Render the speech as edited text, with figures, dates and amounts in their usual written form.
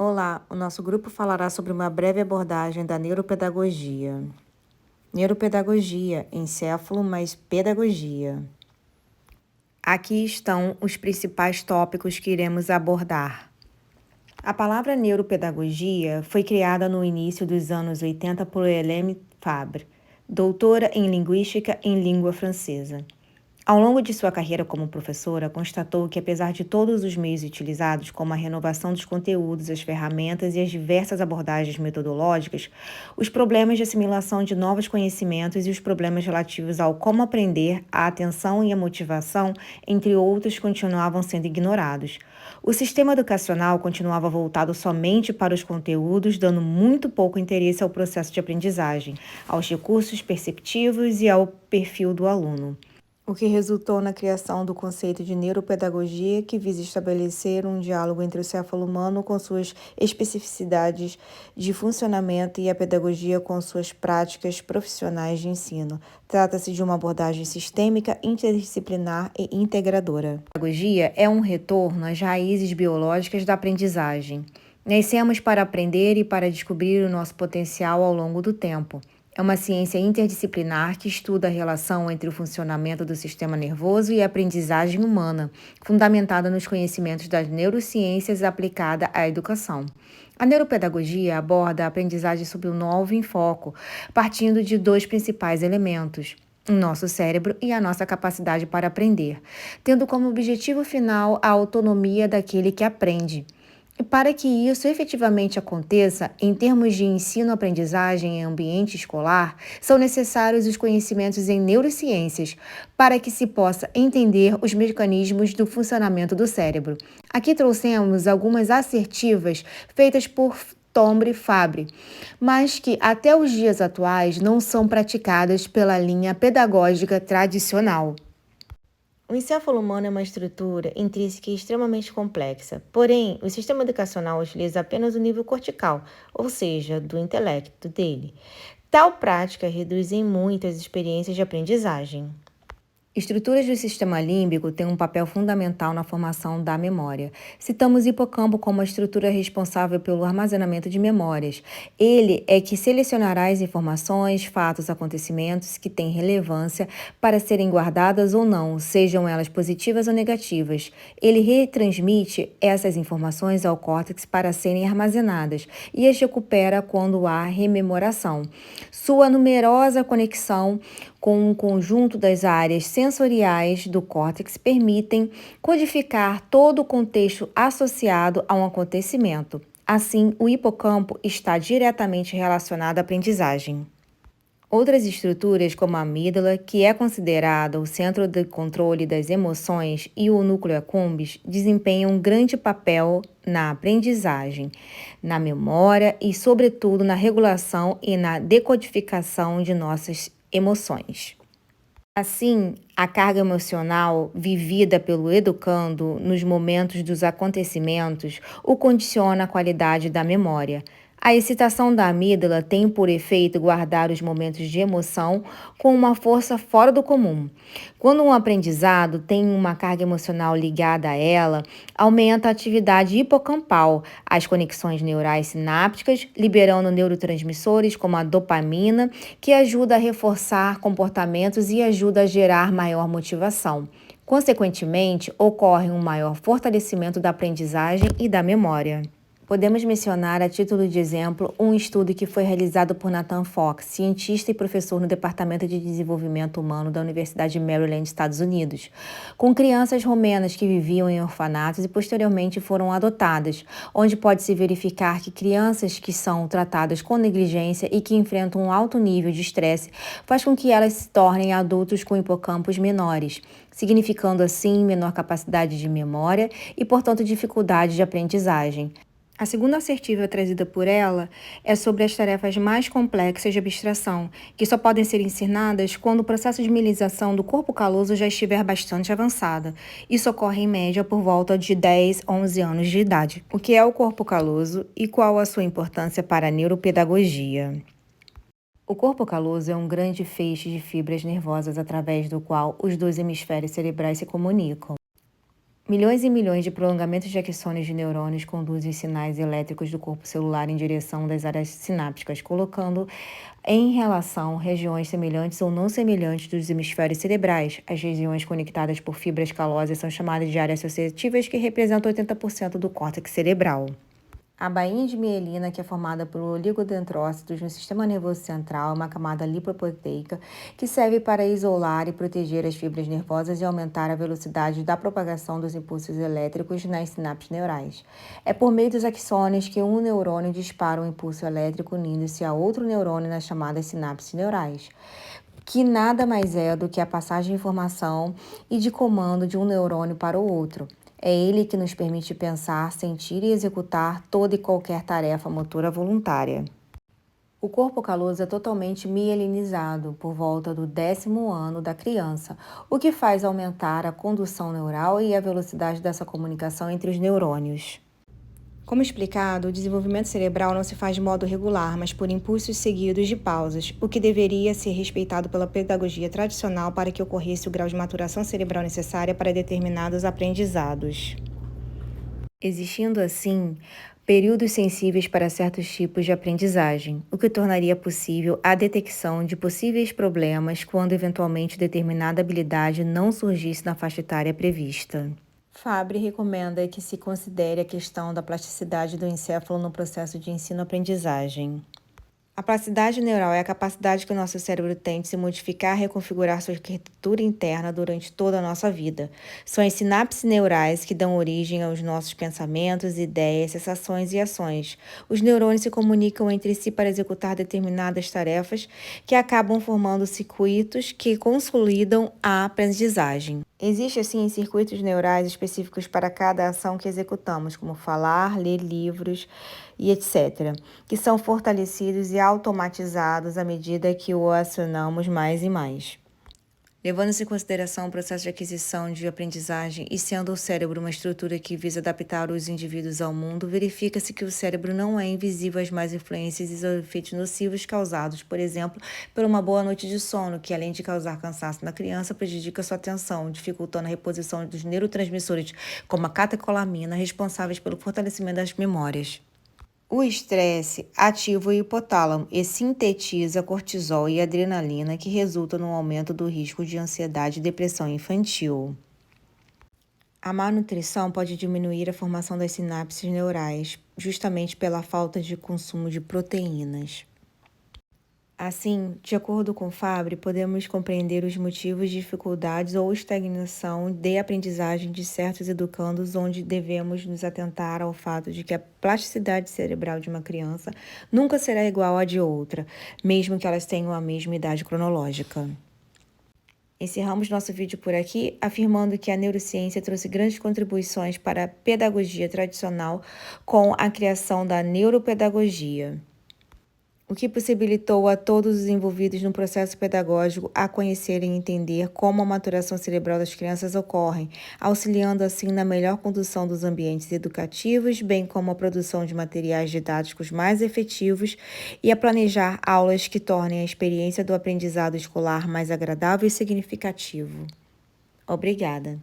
Olá, o nosso grupo falará sobre uma breve abordagem da neuropedagogia. Neuropedagogia, encéfalo mais pedagogia. Aqui estão os principais tópicos que iremos abordar. A palavra neuropedagogia foi criada no início dos anos 80 por Hélène Fabre, doutora em linguística em língua francesa. Ao longo de sua carreira como professora, constatou que, apesar de todos os meios utilizados, como a renovação dos conteúdos, as ferramentas e as diversas abordagens metodológicas, os problemas de assimilação de novos conhecimentos e os problemas relativos ao como aprender, a atenção e a motivação, entre outros, continuavam sendo ignorados. O sistema educacional continuava voltado somente para os conteúdos, dando muito pouco interesse ao processo de aprendizagem, aos recursos perceptivos e ao perfil do aluno, o que resultou na criação do conceito de neuropedagogia, que visa estabelecer um diálogo entre o céfalo humano com suas especificidades de funcionamento e a pedagogia com suas práticas profissionais de ensino. Trata-se de uma abordagem sistêmica, interdisciplinar e integradora. A pedagogia é um retorno às raízes biológicas da aprendizagem. Nascemos para aprender e para descobrir o nosso potencial ao longo do tempo. É uma ciência interdisciplinar que estuda a relação entre o funcionamento do sistema nervoso e a aprendizagem humana, fundamentada nos conhecimentos das neurociências aplicada à educação. A neuropedagogia aborda a aprendizagem sob um novo enfoque, partindo de dois principais elementos: o nosso cérebro e a nossa capacidade para aprender, tendo como objetivo final a autonomia daquele que aprende. E para que isso efetivamente aconteça, em termos de ensino-aprendizagem em ambiente escolar, são necessários os conhecimentos em neurociências, para que se possa entender os mecanismos do funcionamento do cérebro. Aqui trouxemos algumas assertivas feitas por Tombre Fabre, mas que até os dias atuais não são praticadas pela linha pedagógica tradicional. O encéfalo humano é uma estrutura intrínseca e extremamente complexa. Porém, o sistema educacional utiliza apenas o nível cortical, ou seja, do intelecto dele. Tal prática reduz em muito as experiências de aprendizagem. Estruturas do sistema límbico têm um papel fundamental na formação da memória. Citamos o hipocampo como a estrutura responsável pelo armazenamento de memórias. Ele é que selecionará as informações, fatos, acontecimentos que têm relevância para serem guardadas ou não, sejam elas positivas ou negativas. Ele retransmite essas informações ao córtex para serem armazenadas e as recupera quando há rememoração. Sua numerosa conexão com um conjunto das áreas sensoriais do córtex permitem codificar todo o contexto associado a um acontecimento. Assim, o hipocampo está diretamente relacionado à aprendizagem. Outras estruturas, como a amígdala, que é considerada o centro de controle das emoções, e o núcleo accumbens, desempenham um grande papel na aprendizagem, na memória e, sobretudo, na regulação e na decodificação de nossas emoções. Assim, a carga emocional vivida pelo educando nos momentos dos acontecimentos o condiciona a qualidade da memória. A excitação da amígdala tem por efeito guardar os momentos de emoção com uma força fora do comum. Quando um aprendizado tem uma carga emocional ligada a ela, aumenta a atividade hipocampal, as conexões neurais sinápticas, liberando neurotransmissores como a dopamina, que ajuda a reforçar comportamentos e ajuda a gerar maior motivação. Consequentemente, ocorre um maior fortalecimento da aprendizagem e da memória. Podemos mencionar, a título de exemplo, um estudo que foi realizado por Nathan Fox, cientista e professor no Departamento de Desenvolvimento Humano da Universidade de Maryland, Estados Unidos, com crianças romenas que viviam em orfanatos e posteriormente foram adotadas, onde pode-se verificar que crianças que são tratadas com negligência e que enfrentam um alto nível de estresse faz com que elas se tornem adultos com hipocampos menores, significando assim menor capacidade de memória e, portanto, dificuldade de aprendizagem. A segunda assertiva trazida por ela é sobre as tarefas mais complexas de abstração, que só podem ser ensinadas quando o processo de mielização do corpo caloso já estiver bastante avançado. Isso ocorre em média por volta de 10, 11 anos de idade. O que é o corpo caloso e qual a sua importância para a neuropedagogia? O corpo caloso é um grande feixe de fibras nervosas através do qual os dois hemisférios cerebrais se comunicam. Milhões e milhões de prolongamentos de axônios de neurônios conduzem os sinais elétricos do corpo celular em direção das áreas sinápticas, colocando em relação regiões semelhantes ou não semelhantes dos hemisférios cerebrais. As regiões conectadas por fibras calosas são chamadas de áreas associativas, que representam 80% do córtex cerebral. A bainha de mielina, que é formada por oligodendrócitos no sistema nervoso central, é uma camada lipoproteica que serve para isolar e proteger as fibras nervosas e aumentar a velocidade da propagação dos impulsos elétricos nas sinapses neurais. É por meio dos axônios que um neurônio dispara um impulso elétrico unindo-se a outro neurônio nas chamadas sinapses neurais, que nada mais é do que a passagem de informação e de comando de um neurônio para o outro. É ele que nos permite pensar, sentir e executar toda e qualquer tarefa motora voluntária. O corpo caloso é totalmente mielinizado por volta do 10º ano da criança, o que faz aumentar a condução neural e a velocidade dessa comunicação entre os neurônios. Como explicado, o desenvolvimento cerebral não se faz de modo regular, mas por impulsos seguidos de pausas, o que deveria ser respeitado pela pedagogia tradicional para que ocorresse o grau de maturação cerebral necessária para determinados aprendizados. Existindo assim períodos sensíveis para certos tipos de aprendizagem, o que tornaria possível a detecção de possíveis problemas quando eventualmente determinada habilidade não surgisse na faixa etária prevista. Fabre recomenda que se considere a questão da plasticidade do encéfalo no processo de ensino-aprendizagem. A plasticidade neural é a capacidade que o nosso cérebro tem de se modificar e reconfigurar sua arquitetura interna durante toda a nossa vida. São as sinapses neurais que dão origem aos nossos pensamentos, ideias, sensações e ações. Os neurônios se comunicam entre si para executar determinadas tarefas que acabam formando circuitos que consolidam a aprendizagem. Existem, assim, circuitos neurais específicos para cada ação que executamos, como falar, ler livros e etc., que são fortalecidos e automatizados à medida que o acionamos mais e mais. Levando-se em consideração o processo de aquisição de aprendizagem e sendo o cérebro uma estrutura que visa adaptar os indivíduos ao mundo, verifica-se que o cérebro não é invisível às más influências e aos efeitos nocivos causados, por exemplo, por uma boa noite de sono, que além de causar cansaço na criança, prejudica sua atenção, dificultando a reposição dos neurotransmissores, como a catecolamina, responsáveis pelo fortalecimento das memórias. O estresse ativa o hipotálamo e sintetiza cortisol e adrenalina, que resulta no aumento do risco de ansiedade e depressão infantil. A má nutrição pode diminuir a formação das sinapses neurais, justamente pela falta de consumo de proteínas. Assim, de acordo com Fabre, podemos compreender os motivos de dificuldades ou estagnação de aprendizagem de certos educandos, onde devemos nos atentar ao fato de que a plasticidade cerebral de uma criança nunca será igual à de outra, mesmo que elas tenham a mesma idade cronológica. Encerramos nosso vídeo por aqui, afirmando que a neurociência trouxe grandes contribuições para a pedagogia tradicional com a criação da neuropedagogia, o que possibilitou a todos os envolvidos no processo pedagógico a conhecerem e entender como a maturação cerebral das crianças ocorre, auxiliando assim na melhor condução dos ambientes educativos, bem como a produção de materiais didáticos mais efetivos e a planejar aulas que tornem a experiência do aprendizado escolar mais agradável e significativo. Obrigada.